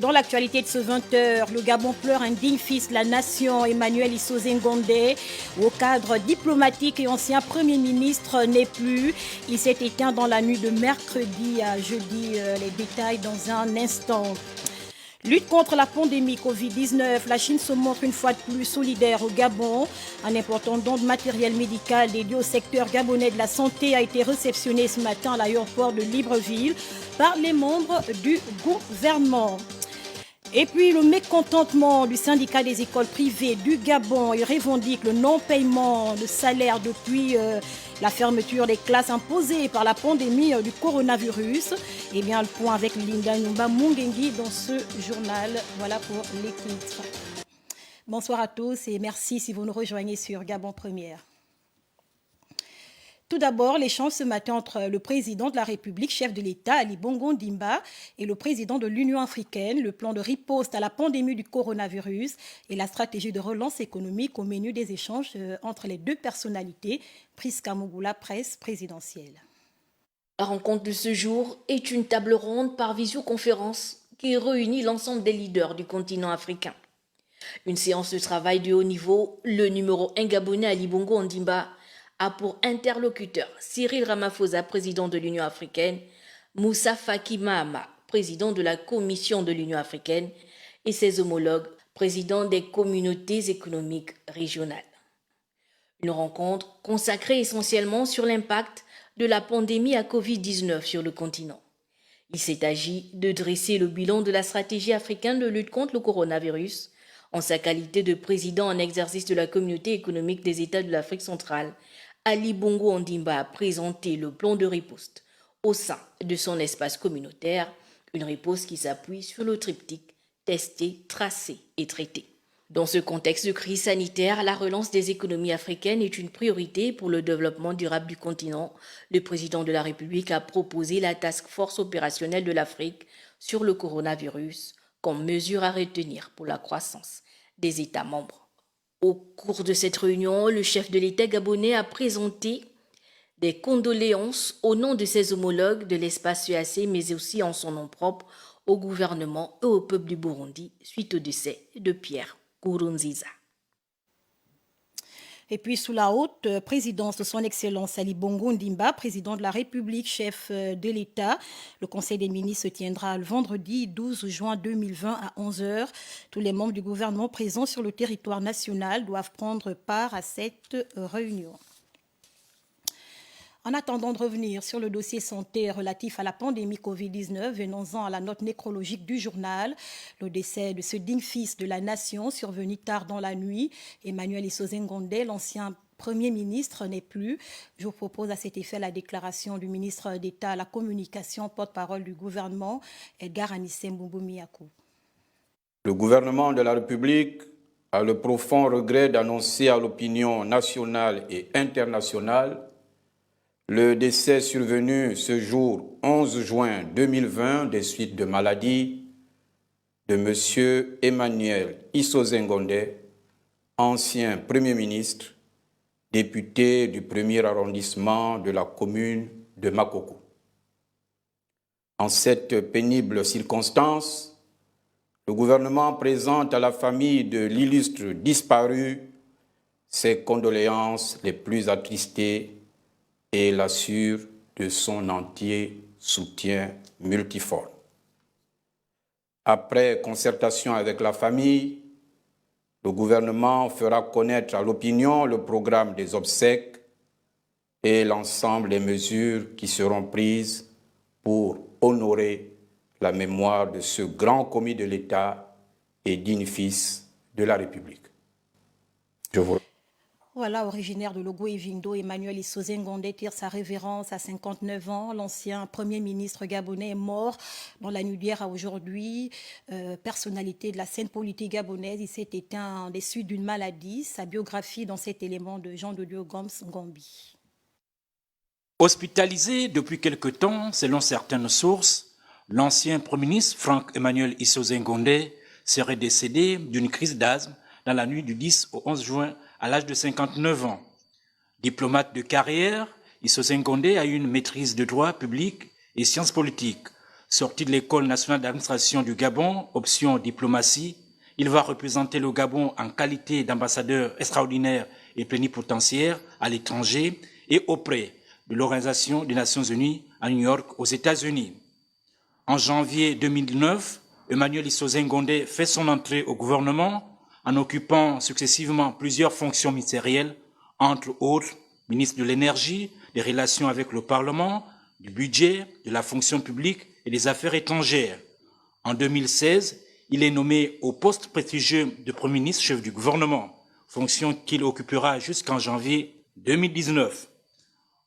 Dans l'actualité de ce 20h, le Gabon pleure un digne fils de la nation, Emmanuel Issoze Ngondé. Au cadre diplomatique et ancien Premier ministre n'est plus. Il s'est éteint dans la nuit de mercredi à jeudi. Les détails dans un instant. Lutte contre la pandémie Covid-19, la Chine se montre une fois de plus solidaire au Gabon. Un important don de matériel médical dédié au secteur gabonais de la santé a été réceptionné ce matin à l'aéroport de Libreville par les membres du gouvernement. Et puis le mécontentement du syndicat des écoles privées du Gabon, il revendique le non-paiement de salaire depuis la fermeture des classes imposées par la pandémie du coronavirus. Eh bien, le point avec Linda Nyumba Mungengi dans ce journal. Voilà pour les titres. Bonsoir à tous et merci si vous nous rejoignez sur Gabon Première. Tout d'abord, l'échange ce matin entre le président de la République, chef de l'État, Ali Bongo Ondimba, et le président de l'Union africaine, le plan de riposte à la pandémie du coronavirus et la stratégie de relance économique au menu des échanges entre les deux personnalités, Priska Mugula, presse présidentielle. La rencontre de ce jour est une table ronde par visioconférence qui réunit l'ensemble des leaders du continent africain. Une séance de travail de haut niveau, le numéro 1 gabonais Ali Bongo Ondimba a pour interlocuteur Cyril Ramaphosa, président de l'Union africaine, Moussa Faki Mahamat, président de la Commission de l'Union africaine, et ses homologues, présidents des communautés économiques régionales. Une rencontre consacrée essentiellement sur l'impact de la pandémie à Covid-19 sur le continent. Il s'est agi de dresser le bilan de la stratégie africaine de lutte contre le coronavirus en sa qualité de président en exercice de la Communauté économique des États de l'Afrique centrale. Ali Bongo Ondimba a présenté le plan de riposte au sein de son espace communautaire, une riposte qui s'appuie sur le triptyque tester, tracer et traiter. Dans ce contexte de crise sanitaire, la relance des économies africaines est une priorité pour le développement durable du continent. Le président de la République a proposé la Task Force opérationnelle de l'Afrique sur le coronavirus comme mesure à retenir pour la croissance des États membres. Au cours de cette réunion, le chef de l'État gabonais a présenté des condoléances au nom de ses homologues de l'espace EAC, mais aussi en son nom propre au gouvernement et au peuple du Burundi suite au décès de Pierre Nkurunziza. Et puis, sous la haute présidence de son Excellence Ali Bongo Ondimba, président de la République, chef de l'État, le Conseil des ministres se tiendra le vendredi 12 juin 2020 à 11h. Tous les membres du gouvernement présents sur le territoire national doivent prendre part à cette réunion. En attendant de revenir sur le dossier santé relatif à la pandémie Covid-19, venons-en à la note nécrologique du journal. Le décès de ce digne fils de la nation, survenu tard dans la nuit, Emmanuel Issoze Ngondé, l'ancien Premier ministre, n'est plus. Je vous propose à cet effet la déclaration du ministre d'État à la communication, porte-parole du gouvernement, Edgar Anissé Mboumiakou. Le gouvernement de la République a le profond regret d'annoncer à l'opinion nationale et internationale le décès survenu ce jour 11 juin 2020 des suites de maladie de M. Emmanuel Issoze Ngondé, ancien Premier ministre, député du 1er arrondissement de la commune de Makoko. En cette pénible circonstance, le gouvernement présente à la famille de l'illustre disparu ses condoléances les plus attristées et l'assure de son entier soutien multiforme. Après concertation avec la famille, le gouvernement fera connaître à l'opinion le programme des obsèques et l'ensemble des mesures qui seront prises pour honorer la mémoire de ce grand commis de l'État et digne fils de la République. Je vous remercie. Voilà, originaire de Logo-Evindo, Emmanuel Issoze Ngondé tire sa révérence à 59 ans. L'ancien Premier ministre gabonais est mort dans la nuit d'hier à aujourd'hui. Personnalité de la scène politique gabonaise, il s'est éteint des suites d'une maladie. Sa biographie dans cet élément de Jean de Dieu Gomes Ngombi. Hospitalisé depuis quelque temps, selon certaines sources, l'ancien Premier ministre Franck Emmanuel Issoze Ngondé serait décédé d'une crise d'asthme dans la nuit du 10 au 11 juin à l'âge de 59 ans. Diplomate de carrière, Issoze Ngondé a eu une maîtrise de droit public et sciences politiques. Sorti de l'École nationale d'administration du Gabon, option diplomatie, il va représenter le Gabon en qualité d'ambassadeur extraordinaire et plénipotentiaire à l'étranger et auprès de l'Organisation des Nations Unies à New York, aux États-Unis. En janvier 2009, Emmanuel Isoze Ngondé fait son entrée au gouvernement en occupant successivement plusieurs fonctions ministérielles, entre autres ministre de l'Énergie, des Relations avec le Parlement, du Budget, de la Fonction publique et des Affaires étrangères. En 2016, il est nommé au poste prestigieux de Premier ministre, chef du gouvernement, fonction qu'il occupera jusqu'en janvier 2019.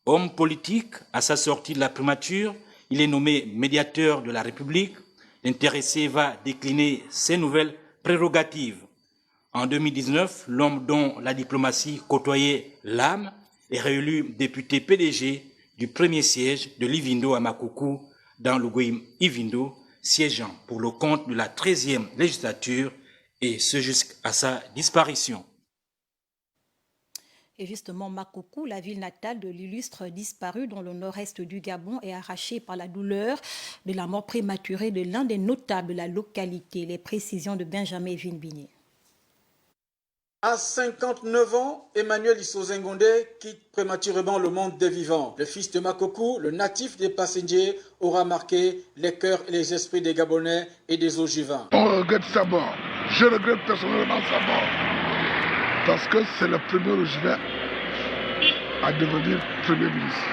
Homme politique, à sa sortie de la primature, il est nommé médiateur de la République. L'intéressé va décliner ses nouvelles prérogatives. En 2019, l'homme dont la diplomatie côtoyait l'âme est réélu député PDG du premier siège de l'Ivindo à Makoukou, dans le Goïm-Ivindo, siégeant pour le compte de la 13e législature, et ce jusqu'à sa disparition. Et justement, Makoukou, la ville natale de l'illustre disparu dans le nord-est du Gabon, est arrachée par la douleur de la mort prématurée de l'un des notables de la localité. Les précisions de Benjamin Vinbini. À 59 ans, Emmanuel Isoze Ngondé quitte prématurément le monde des vivants. Le fils de Makoukou, le natif des Passagers, aura marqué les cœurs et les esprits des Gabonais et des Ogivins. On regrette sa mort. Je regrette personnellement sa mort. Parce que c'est le premier Ogivin à devenir Premier ministre.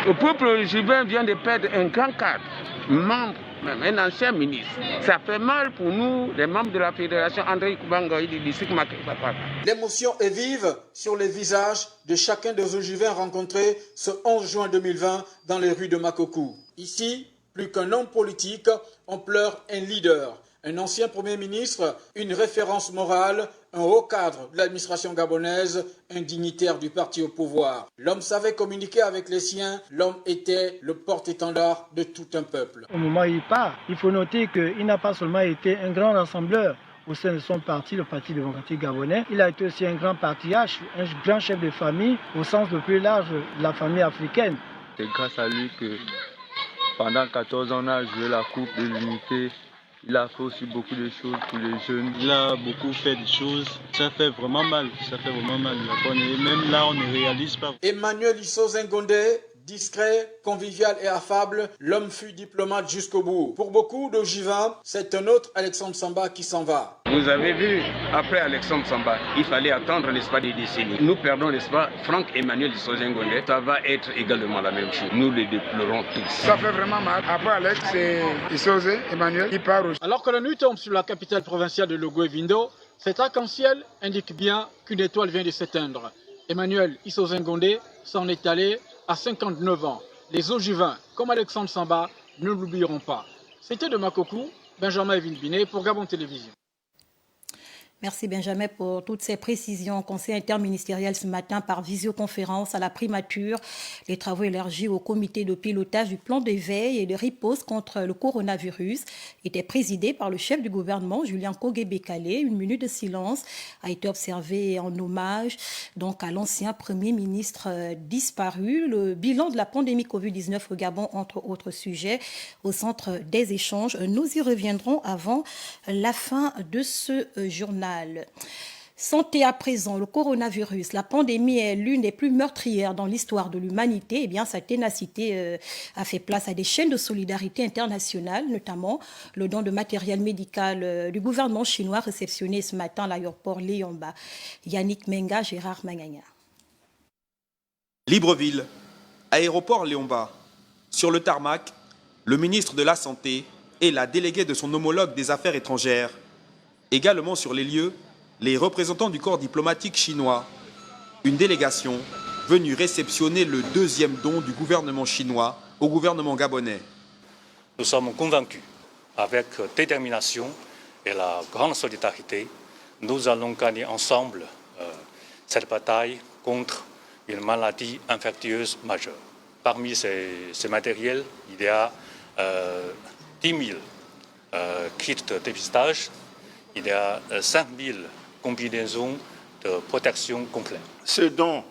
Le peuple ogivin vient de perdre un grand cadre, membre, même un ancien ministre. Ça fait mal pour nous, les membres de la fédération André Kubangoï du district Makepapa. L'émotion est vive sur les visages de chacun des Ogivins rencontrés ce 11 juin 2020 dans les rues de Makoukou. Ici, plus qu'un homme politique, on pleure un leader, un ancien Premier ministre, une référence morale, un haut cadre de l'administration gabonaise, un dignitaire du parti au pouvoir. L'homme savait communiquer avec les siens, l'homme était le porte-étendard de tout un peuple. Au moment où il part, il faut noter qu'il n'a pas seulement été un grand rassembleur au sein de son parti, le Parti démocratique gabonais, il a été aussi un grand patriarche, un grand chef de famille au sens le plus large de la famille africaine. C'est grâce à lui que pendant 14 ans, on a joué la Coupe de l'Unité. Il a fait aussi beaucoup de choses pour les jeunes. Il a beaucoup fait de choses. Ça fait vraiment mal. Ça fait vraiment mal. Même là, on ne réalise pas. Emmanuel Isoze Ngondé, discret, convivial et affable, l'homme fut diplomate jusqu'au bout. Pour beaucoup d'Ogivins, c'est un autre Alexandre Samba qui s'en va. Vous avez vu, après Alexandre Samba, il fallait attendre, n'est-ce pas, des décennies. Nous perdons, n'est-ce pas, Franck Emmanuel Isoze Ngondé. Ça va être également la même chose. Nous les déplorons tous. Ça fait vraiment mal. Après Alex, c'est Isoze Emmanuel qui part. Alors que la nuit tombe sur la capitale provinciale de Logo-Vindo, cet arc-en-ciel indique bien qu'une étoile vient de s'éteindre. Emmanuel Isoze Ngondé s'en est allé à 59 ans. Les Ogivins, comme Alexandre Samba, ne l'oublieront pas. C'était de Makoukou, Benjamin Vinbiné pour Gabon Télévision. Merci Benjamin pour toutes ces précisions. Conseil interministériel ce matin par visioconférence à la primature. Les travaux élargis au comité de pilotage du plan d'éveil et de riposte contre le coronavirus étaient présidés par le chef du gouvernement, Julien Kogué-Bekale. Une minute de silence a été observée en hommage donc à l'ancien Premier ministre disparu. Le bilan de la pandémie Covid-19 au Gabon, entre autres sujets, au centre des échanges. Nous y reviendrons avant la fin de ce journal. Santé à présent, le coronavirus, la pandémie est l'une des plus meurtrières dans l'histoire de l'humanité. Eh bien, sa ténacité a fait place à des chaînes de solidarité internationale, notamment le don de matériel médical du gouvernement chinois réceptionné ce matin à l'aéroport Léomba. Yannick Menga, Gérard Mangagna. Libreville, aéroport Léomba. Sur le tarmac, le ministre de la Santé et la déléguée de son homologue des Affaires étrangères. Également sur les lieux, les représentants du corps diplomatique chinois. Une délégation venue réceptionner le deuxième don du gouvernement chinois au gouvernement gabonais. Nous sommes convaincus, avec détermination et la grande solidarité, nous allons gagner ensemble cette bataille contre une maladie infectieuse majeure. Parmi ces matériels, il y a 10 000 kits de dépistage. Il y a 5000 combinaisons de protection complète. Ce don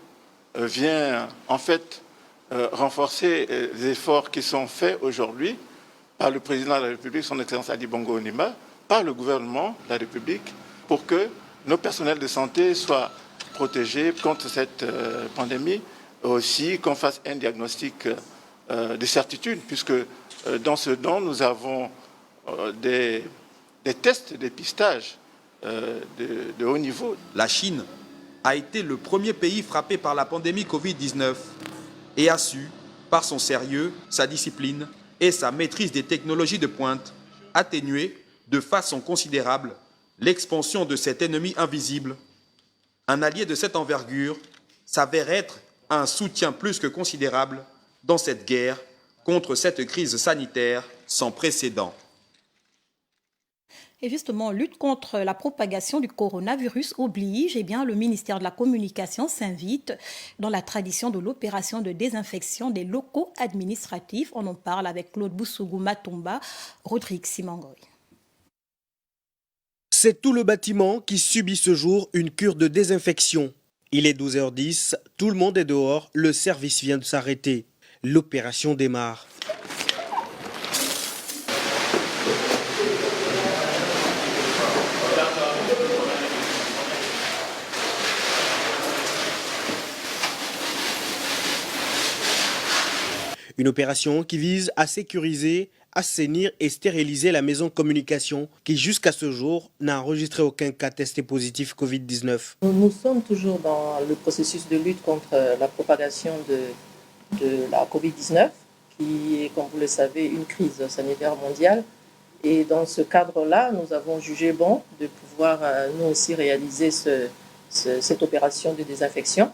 vient en fait renforcer les efforts qui sont faits aujourd'hui par le président de la République, son Excellence Ali Bongo Ondimba, par le gouvernement de la République, pour que nos personnels de santé soient protégés contre cette pandémie, aussi qu'on fasse un diagnostic de certitude, puisque dans ce don, nous avons des tests de dépistage de haut niveau. La Chine a été le premier pays frappé par la pandémie Covid-19 et a su, par son sérieux, sa discipline et sa maîtrise des technologies de pointe, atténuer de façon considérable l'expansion de cet ennemi invisible. Un allié de cette envergure s'avère être un soutien plus que considérable dans cette guerre contre cette crise sanitaire sans précédent. Et justement, lutte contre la propagation du coronavirus oblige, le ministère de la Communication s'invite dans la tradition de l'opération de désinfection des locaux administratifs. On en parle avec Claude Boussougou Matomba, Rodrigue Simangoy. C'est tout le bâtiment qui subit ce jour une cure de désinfection. Il est 12h10, tout le monde est dehors, le service vient de s'arrêter. L'opération démarre. Une opération qui vise à sécuriser, assainir et stériliser la maison communication qui jusqu'à ce jour n'a enregistré aucun cas testé positif Covid-19. Nous sommes toujours dans le processus de lutte contre la propagation de la Covid-19 qui est, comme vous le savez, une crise sanitaire mondiale. Et dans ce cadre-là, nous avons jugé bon de pouvoir nous aussi réaliser cette opération de désinfection,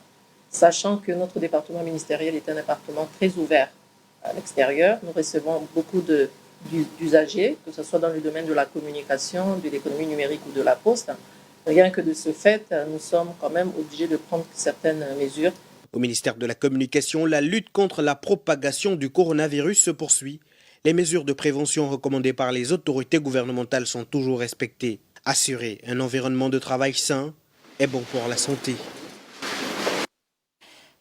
sachant que notre département ministériel est un département très ouvert à l'extérieur. Nous recevons beaucoup d'usagers, que ce soit dans le domaine de la communication, de l'économie numérique ou de la poste. Rien que de ce fait, nous sommes quand même obligés de prendre certaines mesures. Au ministère de la Communication, la lutte contre la propagation du coronavirus se poursuit. Les mesures de prévention recommandées par les autorités gouvernementales sont toujours respectées. Assurer un environnement de travail sain est bon pour la santé.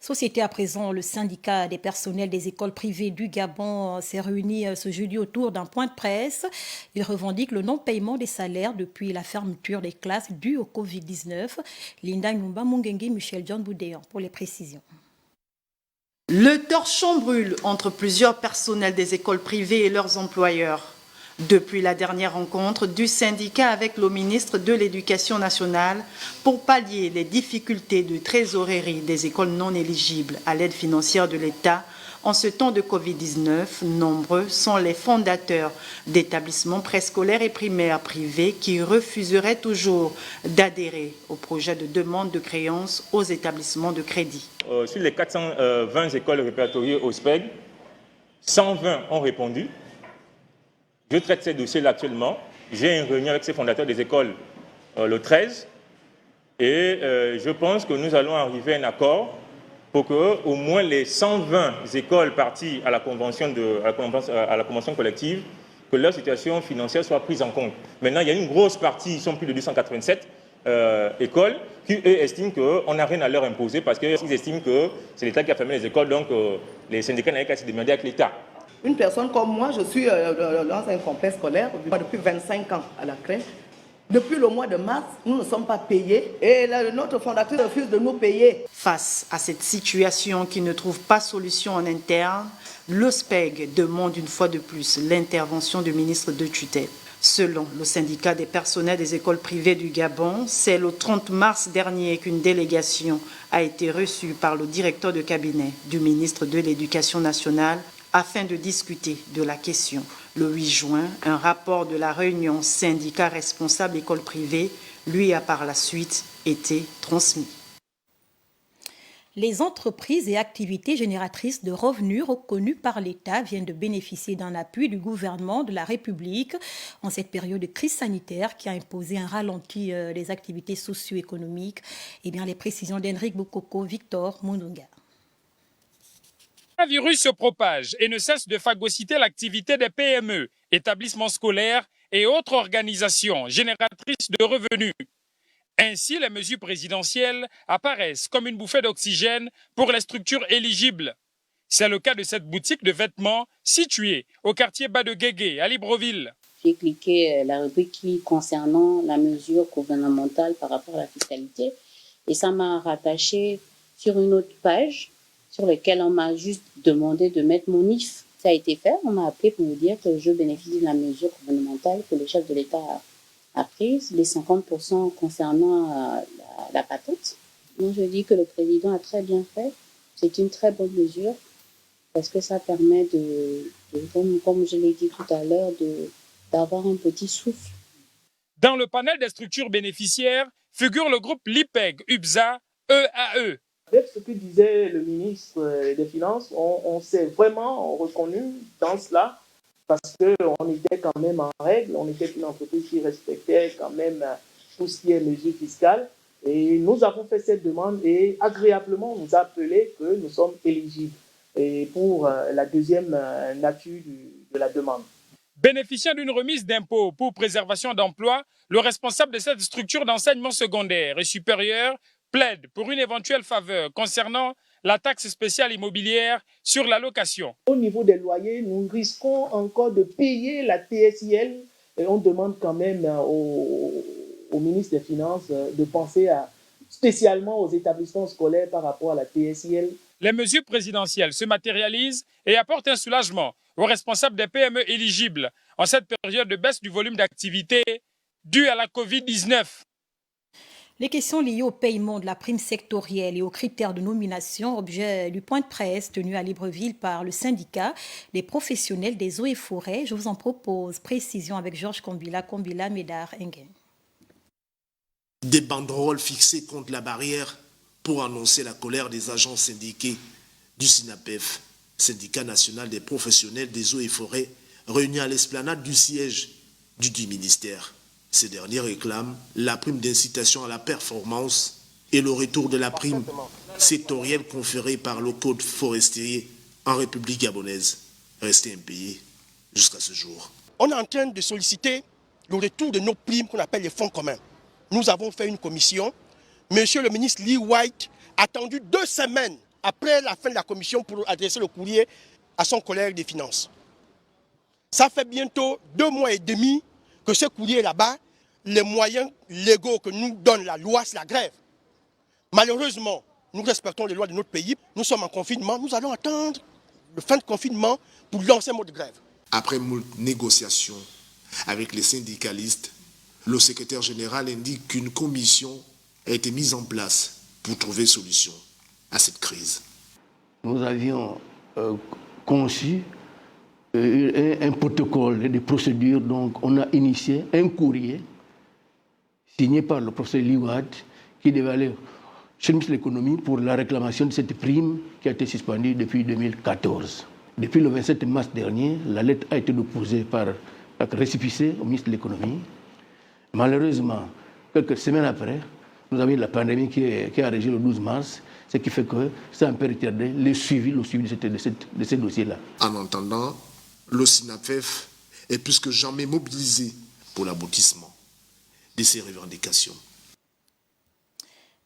Société à présent, le syndicat des personnels des écoles privées du Gabon s'est réuni ce jeudi autour d'un point de presse. Il revendique le non-paiement des salaires depuis la fermeture des classes dues au Covid-19. Linda Numba Mungengi, Michel John Boudéan pour les précisions. Le torchon brûle entre plusieurs personnels des écoles privées et leurs employeurs. Depuis la dernière rencontre du syndicat avec le ministre de l'Éducation nationale pour pallier les difficultés de trésorerie des écoles non éligibles à l'aide financière de l'État en ce temps de Covid-19, nombreux sont les fondateurs d'établissements préscolaires et primaires privés qui refuseraient toujours d'adhérer au projet de demande de créance aux établissements de crédit. Sur les 420 écoles répertoriées au SPEG, 120 ont répondu. Je traite ces dossiers-là actuellement. J'ai une réunion avec ces fondateurs des écoles le 13 et je pense que nous allons arriver à un accord pour que au moins les 120 écoles parties à la convention collective, que leur situation financière soit prise en compte. Maintenant, il y a une grosse partie, ils sont plus de 287 écoles, qui eux estiment qu'on n'a rien à leur imposer parce qu'ils estiment que c'est l'État qui a fermé les écoles, donc les syndicats n'avaient qu'à se demander avec l'État. Une personne comme moi, je suis dans un complexe scolaire depuis 25 ans à la crèche. Depuis le mois de mars, nous ne sommes pas payés et notre fondateur refuse de nous payer. Face à cette situation qui ne trouve pas solution en interne, le SPEG demande une fois de plus l'intervention du ministre de tutelle. Selon le syndicat des personnels des écoles privées du Gabon, c'est le 30 mars dernier qu'une délégation a été reçue par le directeur de cabinet du ministre de l'Éducation nationale afin de discuter de la question. Le 8 juin, un rapport de la réunion syndicat responsable école privée lui a par la suite été transmis. Les entreprises et activités génératrices de revenus reconnues par l'État viennent de bénéficier d'un appui du gouvernement de la République en cette période de crise sanitaire qui a imposé un ralenti des activités socio-économiques. Les précisions d'Henrique Boukoko, Victor Moununga. Le virus se propage et ne cesse de phagocyter l'activité des PME, établissements scolaires et autres organisations génératrices de revenus. Ainsi, les mesures présidentielles apparaissent comme une bouffée d'oxygène pour les structures éligibles. C'est le cas de cette boutique de vêtements située au quartier Bas de Guégué, à Libreville. J'ai cliqué la rubrique concernant la mesure gouvernementale par rapport à la fiscalité et ça m'a rattaché sur une autre page sur laquelle on m'a juste demandé de mettre mon IF. Ça a été fait, on m'a appelé pour me dire que je bénéficie de la mesure gouvernementale que le chef de l'État a prise, les 50% concernant la patente. Donc je dis que le président a très bien fait, c'est une très bonne mesure parce que ça permet comme je l'ai dit tout à l'heure, d'avoir un petit souffle. Dans le panel des structures bénéficiaires figure le groupe LIPEG, UBSA, EAE. Avec ce que disait le ministre des Finances, on s'est vraiment reconnu dans cela parce qu'on était quand même en règle, on était une entreprise qui respectait quand même tout ce qui est mesures fiscales. Et nous avons fait cette demande et agréablement on nous a appelé que nous sommes éligibles et pour la deuxième nature de la demande. Bénéficiant d'une remise d'impôt pour préservation d'emploi, le responsable de cette structure d'enseignement secondaire et supérieur plaide pour une éventuelle faveur concernant la taxe spéciale immobilière sur la location. Au niveau des loyers, nous risquons encore de payer la TSIL et on demande quand même au ministre des Finances de penser spécialement aux établissements scolaires par rapport à la TSIL. Les mesures présidentielles se matérialisent et apportent un soulagement aux responsables des PME éligibles en cette période de baisse du volume d'activité due à la Covid-19. Les questions liées au paiement de la prime sectorielle et aux critères de nomination, objet du point de presse tenu à Libreville par le syndicat des professionnels des eaux et forêts. Je vous en propose précision avec Georges Kombila, Médard, Engen. Des banderoles fixées contre la barrière pour annoncer la colère des agents syndiqués du SINAPEF, syndicat national des professionnels des eaux et forêts, réunis à l'esplanade du siège du ministère. Ces derniers réclament la prime d'incitation à la performance et le retour de la prime sectorielle conférée par le Code forestier en République gabonaise, resté impayé jusqu'à ce jour. On est en train de solliciter le retour de nos primes qu'on appelle les fonds communs. Nous avons fait une commission. Monsieur le ministre Lee White a attendu 2 semaines après la fin de la commission pour adresser le courrier à son collègue des finances. Ça fait bientôt 2 mois et demi que ce courrier est là-bas. Les moyens légaux que nous donne la loi, c'est la grève. Malheureusement, nous respectons les lois de notre pays. Nous sommes en confinement. Nous allons attendre le fin de confinement pour lancer un mot de grève. Après moult négociations avec les syndicalistes, le secrétaire général indique qu'une commission a été mise en place pour trouver solution à cette crise. Nous avions conçu un protocole et des procédures, donc on a initié un courrier signé par le professeur Liwad qui devait aller chez le ministre de l'économie pour la réclamation de cette prime qui a été suspendue depuis 2014. Depuis le 27 mars dernier, la lettre a été déposée par récépissé au ministre de l'économie. Malheureusement, quelques semaines après, nous avons eu la pandémie qui a régi le 12 mars, ce qui fait que ça a un peu retardé le suivi de ces dossiers-là. En entendant, le SINAPEF est plus que jamais mobilisé pour l'aboutissement de ces revendications.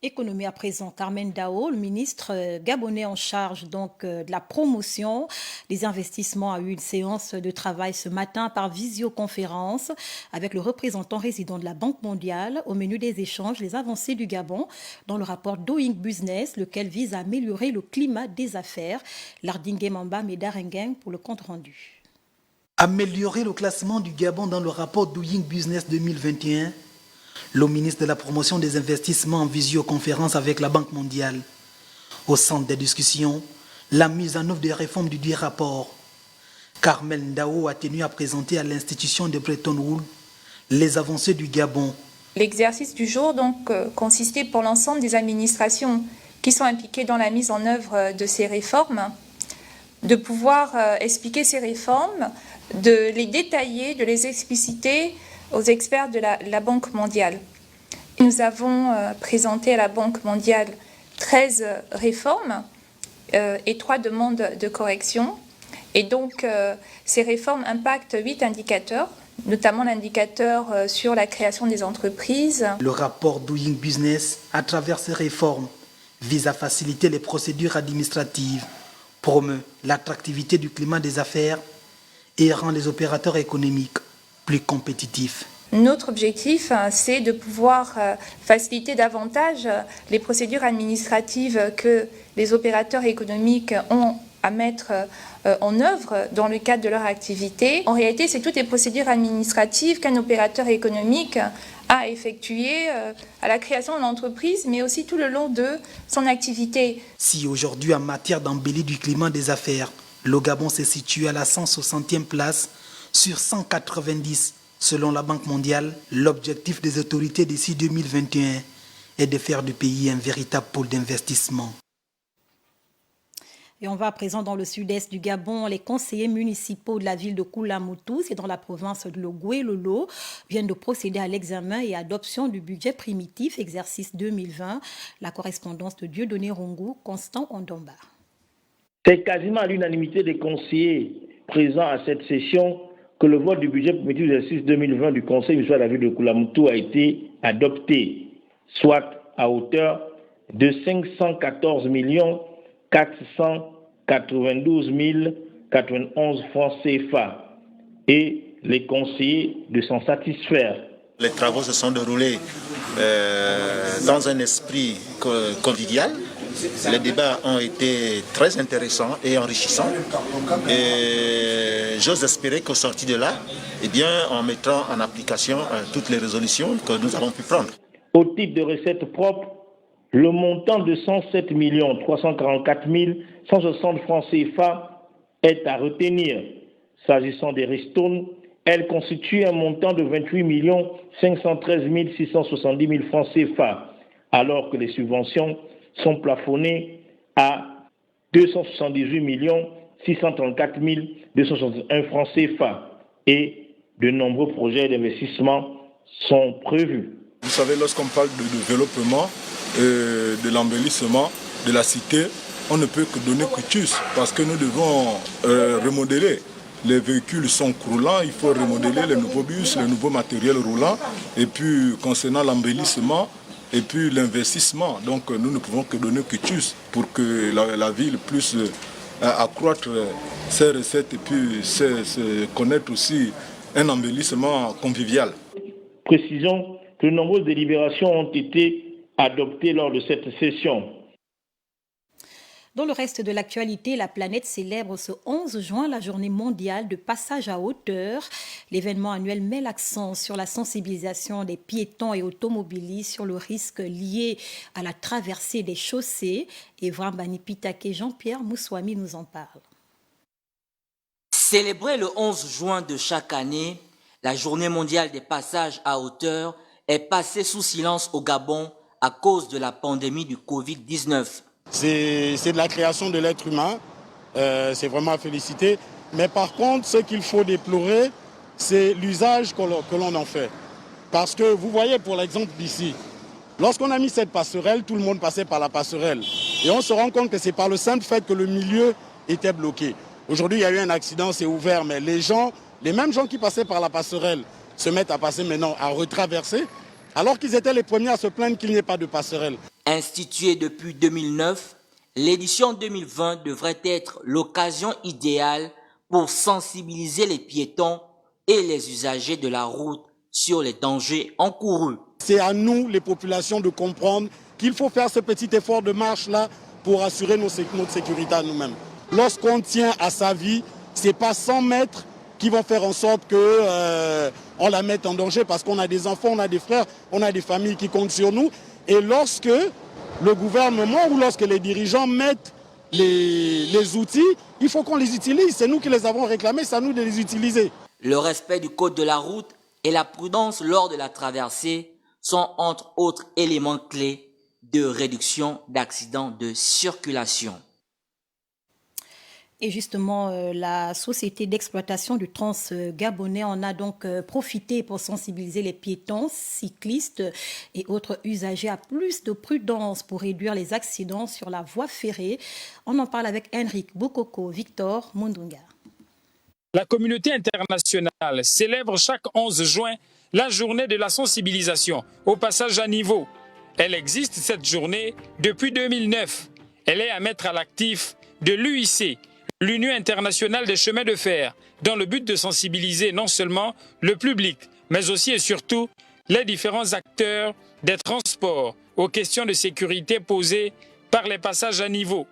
Économie à présent, Carmen Dao, le ministre gabonais en charge donc de la promotion des investissements, a eu une séance de travail ce matin par visioconférence avec le représentant résident de la Banque mondiale. Au menu des échanges, les avancées du Gabon dans le rapport Doing Business, lequel vise à améliorer le climat des affaires. Lardingue Mamba Médarenguin pour le compte rendu. Améliorer le classement du Gabon dans le rapport Doing Business 2021. Le ministre de la promotion des investissements en visioconférence avec la Banque mondiale. Au centre des discussions, la mise en œuvre des réformes du dit rapport. Carmel Ndao a tenu à présenter à l'institution de Bretton Woods les avancées du Gabon. L'exercice du jour donc consistait pour l'ensemble des administrations qui sont impliquées dans la mise en œuvre de ces réformes, de pouvoir expliquer ces réformes, de les détailler, de les expliciter aux experts de la Banque mondiale. Nous avons présenté à la Banque mondiale 13 réformes et 3 demandes de correction. Et donc, ces réformes impactent 8 indicateurs, notamment l'indicateur sur la création des entreprises. Le rapport Doing Business, à travers ces réformes, vise à faciliter les procédures administratives promeut l'attractivité du climat des affaires et rend les opérateurs économiques plus compétitifs. Notre objectif, c'est de pouvoir faciliter davantage les procédures administratives que les opérateurs économiques ont à mettre en œuvre dans le cadre de leur activité. En réalité, c'est toutes les procédures administratives qu'un opérateur économique a effectuées à la création de l'entreprise, mais aussi tout le long de son activité. Si aujourd'hui, en matière d'embellie du climat des affaires, le Gabon se situe à la 160e place sur 190 selon la Banque mondiale, l'objectif des autorités d'ici 2021 est de faire du pays un véritable pôle d'investissement. Et on va à présent dans le sud-est du Gabon. Les conseillers municipaux de la ville de Koulamoutou, c'est dans la province de Logoué-Lolo, viennent de procéder à l'examen et adoption du budget primitif exercice 2020. La correspondance de Dieudonné Rongou, Constant Ondomba. C'est quasiment à l'unanimité des conseillers présents à cette session que le vote du budget primitif exercice 2020 du conseil municipal de la ville de Koulamoutou a été adopté, soit à hauteur de 514 492 091 francs CFA et les conseillers de s'en satisfaire. Les travaux se sont déroulés dans un esprit convivial. Les débats ont été très intéressants et enrichissants. Et j'ose espérer qu'au sorti de là, en mettant en application toutes les résolutions que nous avons pu prendre. Au titre de recettes propres, le montant de 107 344 160 francs CFA est à retenir. S'agissant des ristournes, elle constitue un montant de 28 513 670 000 francs CFA, alors que les subventions sont plafonnées à 278 634 261 francs CFA et de nombreux projets d'investissement sont prévus. Vous savez, lorsqu'on parle de développement, de l'embellissement de la cité, on ne peut que donner quitus parce que nous devons remodeler. Les véhicules sont croulants, il faut remodeler les nouveaux bus, les nouveaux matériels roulants. Et puis concernant l'embellissement et puis l'investissement, donc nous ne pouvons que donner quitus pour que la ville puisse accroître ses recettes et puis connaître aussi un embellissement convivial. Précisons que de nombreuses délibérations ont été adoptées lors de cette session. Dans le reste de l'actualité, la planète célèbre ce 11 juin la journée mondiale de passage à hauteur. L'événement annuel met l'accent sur la sensibilisation des piétons et automobilistes sur le risque lié à la traversée des chaussées. Evra Banipitake et Jean-Pierre Moussoami nous en parlent. Célébrée le 11 juin de chaque année, la journée mondiale des passages à hauteur est passée sous silence au Gabon à cause de la pandémie du Covid-19. C'est de la création de l'être humain, c'est vraiment à féliciter. Mais par contre, ce qu'il faut déplorer, c'est l'usage que l'on en fait. Parce que vous voyez, pour l'exemple d'ici, lorsqu'on a mis cette passerelle, tout le monde passait par la passerelle. Et on se rend compte que c'est par le simple fait que le milieu était bloqué. Aujourd'hui, il y a eu un accident, c'est ouvert, mais les mêmes gens qui passaient par la passerelle se mettent à passer maintenant, à retraverser, alors qu'ils étaient les premiers à se plaindre qu'il n'y ait pas de passerelle. Instituée depuis 2009, l'édition 2020 devrait être l'occasion idéale pour sensibiliser les piétons et les usagers de la route sur les dangers encourus. C'est à nous, les populations, de comprendre qu'il faut faire ce petit effort de marche-là pour assurer notre sécurité à nous-mêmes. Lorsqu'on tient à sa vie, ce n'est pas 100 mètres qui vont faire en sorte qu'on la mette en danger parce qu'on a des enfants, on a des frères, on a des familles qui comptent sur nous. Et lorsque le gouvernement ou lorsque les dirigeants mettent les outils, il faut qu'on les utilise. C'est nous qui les avons réclamés, c'est à nous de les utiliser. Le respect du code de la route et la prudence lors de la traversée sont entre autres éléments clés de réduction d'accidents de circulation. Et justement, la société d'exploitation du Trans-Gabonais en a donc profité pour sensibiliser les piétons, cyclistes et autres usagers à plus de prudence pour réduire les accidents sur la voie ferrée. On en parle avec Henrik Boukoko, Victor Mundunga. La communauté internationale célèbre chaque 11 juin la journée de la sensibilisation au passage à niveau. Elle existe cette journée depuis 2009. Elle est à mettre à l'actif de l'UIC, l'Union internationale des chemins de fer, dans le but de sensibiliser non seulement le public, mais aussi et surtout les différents acteurs des transports aux questions de sécurité posées par les passages à niveau.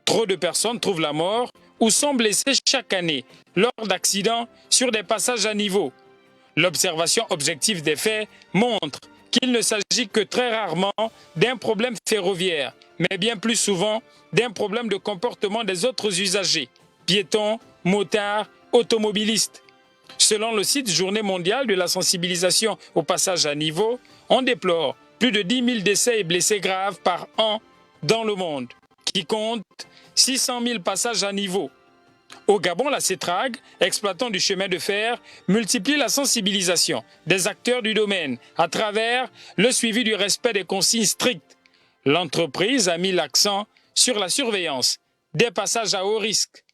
Trop de personnes trouvent la mort ou sont blessées chaque année lors d'accidents sur des passages à niveau. L'observation objective des faits montre qu'il ne s'agit que très rarement d'un problème ferroviaire, mais bien plus souvent d'un problème de comportement des autres usagers, piétons, motards, automobilistes. Selon le site Journée mondiale de la sensibilisation au passage à niveau, on déplore plus de 10 000 décès et blessés graves par an dans le monde, qui compte 600 000 passages à niveau. Au Gabon, la CETRAG, exploitant du chemin de fer, multiplie la sensibilisation des acteurs du domaine à travers le suivi du respect des consignes strictes. L'entreprise a mis l'accent sur la surveillance des passages à haut risque.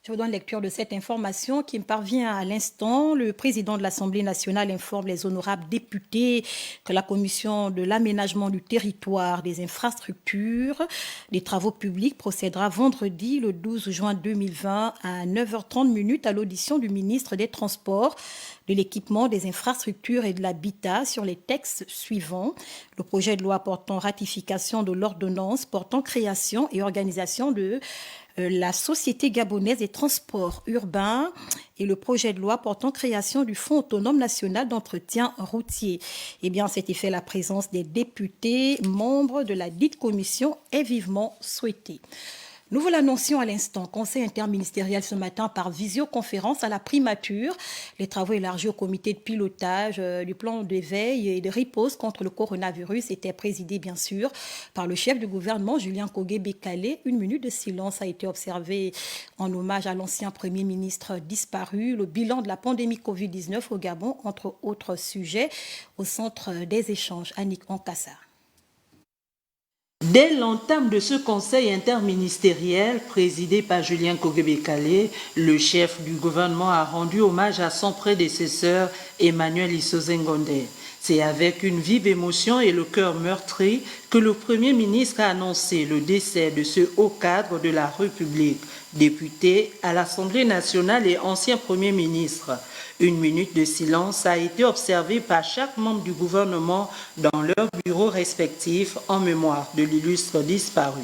Je vous donne lecture de cette information qui me parvient à l'instant. Le président de l'Assemblée nationale informe les honorables députés que la commission de l'aménagement du territoire, des infrastructures, des travaux publics procédera vendredi le 12 juin 2020 à 9h30 à l'audition du ministre des Transports, de l'équipement, des infrastructures et de l'habitat sur les textes suivants. Le projet de loi portant ratification de l'ordonnance portant création et organisation de la Société gabonaise des transports urbains et le projet de loi portant création du Fonds autonome national d'entretien routier. Eh bien, à cet effet, la présence des députés membres de la dite commission est vivement souhaitée. Nous vous l'annoncions à l'instant, conseil interministériel ce matin par visioconférence à la primature. Les travaux élargis au comité de pilotage du plan de veille et de riposte contre le coronavirus étaient présidés bien sûr par le chef du gouvernement Julien Kogué-Bekale. Une minute de silence a été observée en hommage à l'ancien Premier ministre disparu. Le bilan de la pandémie Covid-19 au Gabon, entre autres sujets, au centre des échanges. Annick Ankassa. Dès l'entame de ce conseil interministériel présidé par Julien Kogué-Bekale, le chef du gouvernement a rendu hommage à son prédécesseur Emmanuel Isoze Ngondé. C'est avec une vive émotion et le cœur meurtri que le Premier ministre a annoncé le décès de ce haut cadre de la République, député à l'Assemblée nationale et ancien Premier ministre. Une minute de silence a été observée par chaque membre du gouvernement dans leurs bureaux respectifs en mémoire de l'illustre disparu.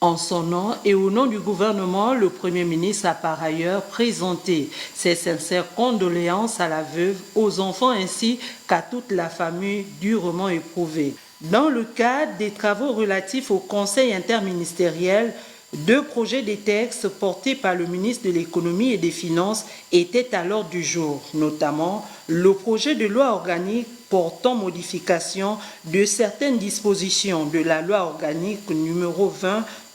En son nom et au nom du gouvernement, le Premier ministre a par ailleurs présenté ses sincères condoléances à la veuve, aux enfants ainsi qu'à toute la famille durement éprouvée. Dans le cadre des travaux relatifs au Conseil interministériel, 2 projets de textes portés par le ministre de l'Économie et des Finances étaient à l'ordre du jour, notamment le projet de loi organique portant modification de certaines dispositions de la loi organique numéro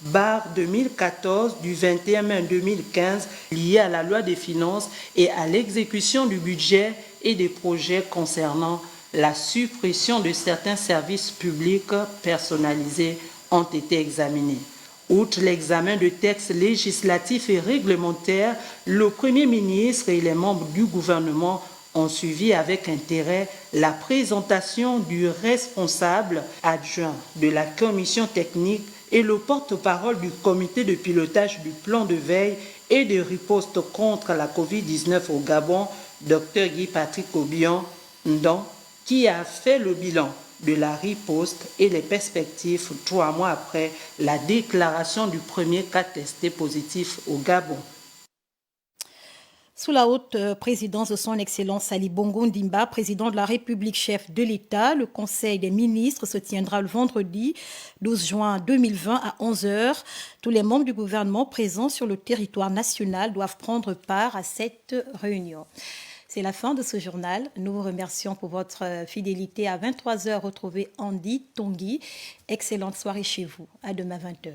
20/2014 du 21 mai 2015 liée à la loi des finances et à l'exécution du budget et des projets concernant la suppression de certains services publics personnalisés ont été examinés. Outre l'examen de textes législatifs et réglementaires, le Premier ministre et les membres du gouvernement ont suivi avec intérêt la présentation du responsable adjoint de la commission technique et le porte-parole du comité de pilotage du plan de veille et de riposte contre la Covid-19 au Gabon, Dr Guy Patrick Obion-Ndon, qui a fait le bilan de la riposte et les perspectives 3 mois après la déclaration du premier cas testé positif au Gabon. Sous la haute présidence de son Excellence Ali Bongo Ndimba, président de la République, chef de l'État, le Conseil des ministres se tiendra le vendredi 12 juin 2020 à 11h. Tous les membres du gouvernement présents sur le territoire national doivent prendre part à cette réunion. C'est la fin de ce journal. Nous vous remercions pour votre fidélité. À 23h, retrouvez Andy Tongi. Excellente soirée chez vous. À demain 20h.